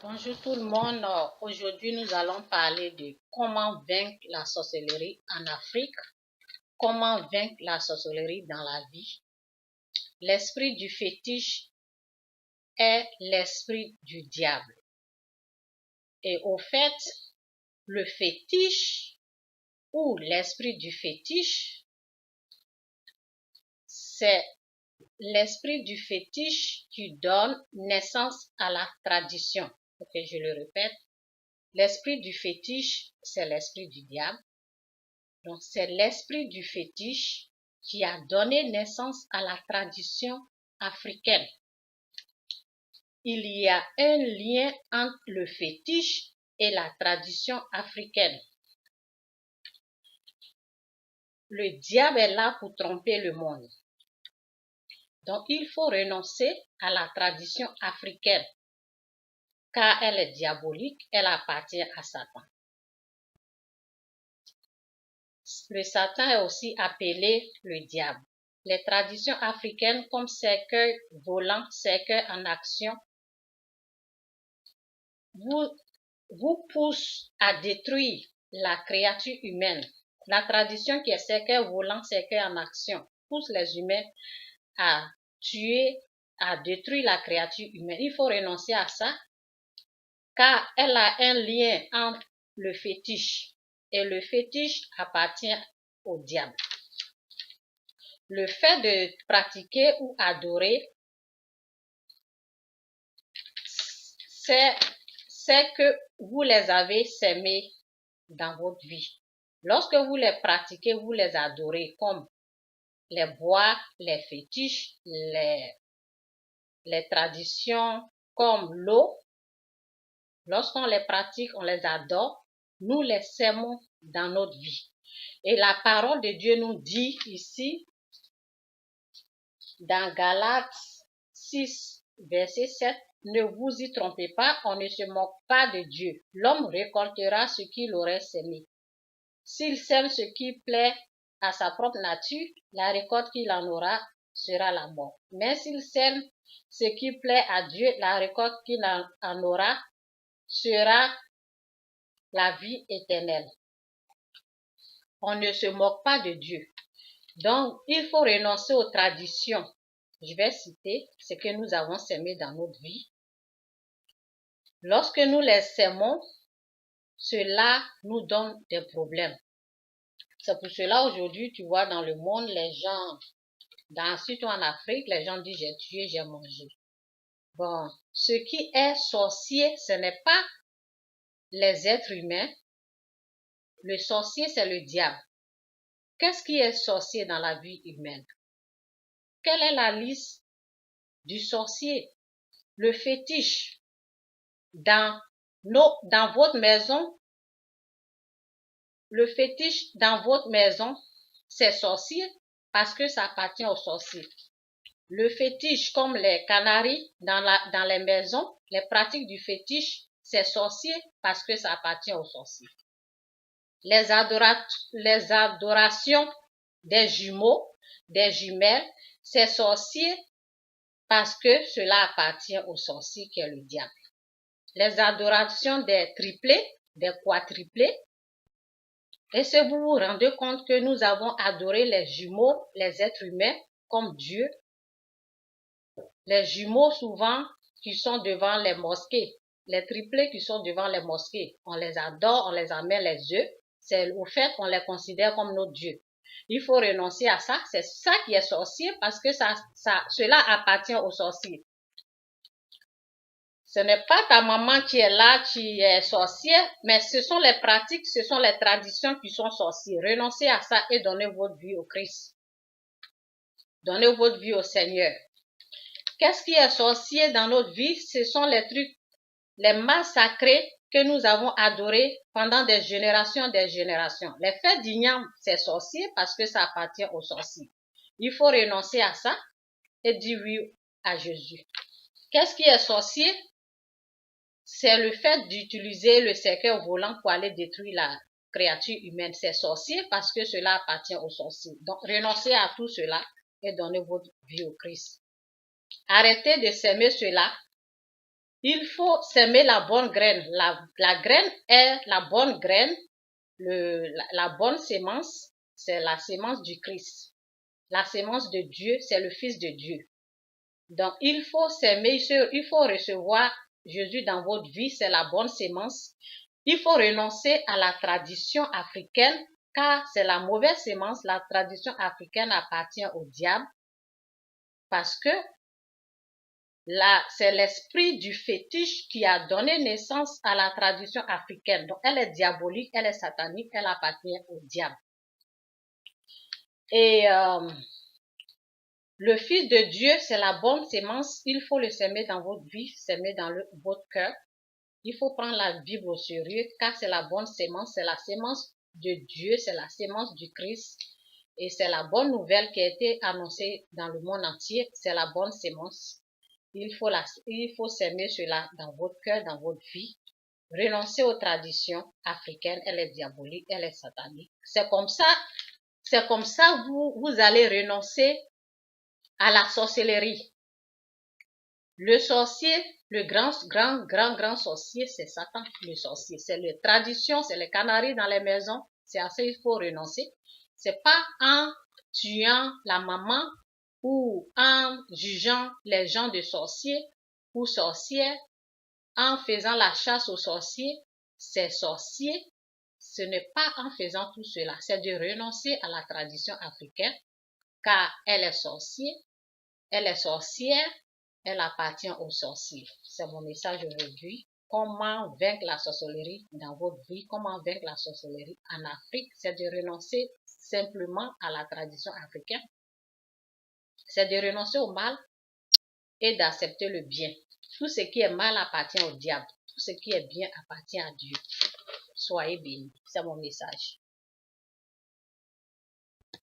Bonjour tout le monde. Aujourd'hui, nous allons parler de comment vaincre la sorcellerie en Afrique, comment vaincre la sorcellerie dans la vie. L'esprit du fétiche est l'esprit du diable. Et au fait, le fétiche ou l'esprit du fétiche, c'est l'esprit du fétiche qui donne naissance à la tradition. Ok, je le répète. L'esprit du fétiche, c'est l'esprit du diable. Donc, c'est l'esprit du fétiche qui a donné naissance à la tradition africaine. Il y a un lien entre le fétiche et la tradition africaine. Le diable est là pour tromper le monde. Donc, il faut renoncer à la tradition africaine, car elle est diabolique, elle appartient à Satan. Le Satan est aussi appelé le diable. Les traditions africaines comme cercueil volant, cercueil en action, vous poussent à détruire la créature humaine. La tradition qui est cercueil volant, cercueil en action, pousse les humains à tuer, à détruire la créature humaine. Il faut renoncer à ça, car elle a un lien entre le fétiche et le fétiche appartient au diable. Le fait de pratiquer ou adorer, c'est que vous les avez sémés dans votre vie. Lorsque vous les pratiquez, vous les adorez comme les bois, les fétiches, les traditions comme l'eau. Lorsqu'on les pratique, on les adore, nous les sémons dans notre vie. Et la parole de Dieu nous dit ici, dans Galates 6, verset 7, ne vous y trompez pas, on ne se moque pas de Dieu. L'homme récoltera ce qu'il aurait sémé. S'il sème ce qui plaît à sa propre nature, la récolte qu'il en aura sera la mort. Mais s'il sème ce qui plaît à Dieu, la récolte qu'il en aura sera la vie éternelle. On ne se moque pas de Dieu. Donc, il faut renoncer aux traditions. Je vais citer ce que nous avons sémé dans notre vie. Lorsque nous les sémons, cela nous donne des problèmes. C'est pour cela aujourd'hui, tu vois, dans le monde, les gens, surtout en Afrique, les gens disent j'ai tué, j'ai mangé. Bon, ce qui est sorcier, ce n'est pas les êtres humains. Le sorcier, c'est le diable. Qu'est-ce qui est sorcier dans la vie humaine? Quelle est la liste du sorcier? Le fétiche. Dans votre maison, le fétiche dans votre maison, c'est sorcier parce que ça appartient aux sorciers. Le fétiche, comme les canaris dans les maisons, les pratiques du fétiche, c'est sorcier parce que ça appartient aux sorciers. Les adorations des jumeaux, des jumelles, c'est sorcier parce que cela appartient au sorcier qui est le diable. Les adorations des triplés, des quadruplés. Et si vous vous rendez compte que nous avons adoré les jumeaux, les êtres humains, comme Dieu, les jumeaux souvent qui sont devant les mosquées, les triplés qui sont devant les mosquées, on les adore, on les amène les yeux, c'est au fait qu'on les considère comme nos dieux. Il faut renoncer à ça, c'est ça qui est sorcier parce que cela appartient aux sorciers. Ce n'est pas ta maman qui est là, qui est sorcière, mais ce sont les pratiques, ce sont les traditions qui sont sorcières. Renoncez à ça et donnez votre vie au Christ. Donnez votre vie au Seigneur. Qu'est-ce qui est sorcier dans notre vie? Ce sont les trucs, les mâts sacrés que nous avons adorés pendant des générations, des générations. Les fêtes d'Ignam, c'est sorcier parce que ça appartient aux sorciers. Il faut renoncer à ça et dire oui à Jésus. Qu'est-ce qui est sorcier? C'est le fait d'utiliser le cercueil volant pour aller détruire la créature humaine. C'est sorcier parce que cela appartient aux sorciers. Donc, renoncez à tout cela et donnez votre vie au Christ. Arrêtez de s'aimer cela il faut s'aimer la bonne graine. La graine est la bonne graine. La bonne sémence, c'est la sémence du Christ. La sémence de Dieu, c'est le Fils de Dieu. Donc, il faut s'aimer, il faut recevoir Jésus dans votre vie, c'est la bonne sémence. Il faut renoncer à la tradition africaine, car c'est la mauvaise sémence. La tradition africaine appartient au diable, parce que là, c'est l'esprit du fétiche qui a donné naissance à la tradition africaine. Donc, elle est diabolique, elle est satanique, elle appartient au diable. Et le Fils de Dieu, c'est la bonne sémence. Il faut le s'aimer dans votre vie, s'aimer dans votre cœur. Il faut prendre la Bible au sérieux, car c'est la bonne sémence. C'est la sémence de Dieu, c'est la sémence du Christ. Et c'est la bonne nouvelle qui a été annoncée dans le monde entier. C'est la bonne sémence. Il faut s'aimer cela dans votre cœur, dans votre vie. Renoncer aux traditions africaines. Elle est diabolique, elle est satanique. C'est comme ça vous allez renoncer à la sorcellerie. Le sorcier, le grand sorcier, c'est Satan, le sorcier. C'est les traditions, c'est les canaris dans les maisons. C'est à ça qu'il faut renoncer. C'est pas en tuant la maman ou en jugeant les gens de sorciers ou sorcières, en faisant la chasse aux sorciers. C'est sorcier. Ce n'est pas en faisant tout cela. C'est de renoncer à la tradition africaine, car elle est sorcière. Elle est sorcière, elle appartient aux sorciers. C'est mon message aujourd'hui. Comment vaincre la sorcellerie dans votre vie, comment vaincre la sorcellerie en Afrique, c'est de renoncer simplement à la tradition africaine. C'est de renoncer au mal et d'accepter le bien. Tout ce qui est mal appartient au diable. Tout ce qui est bien appartient à Dieu. Soyez bénis. C'est mon message.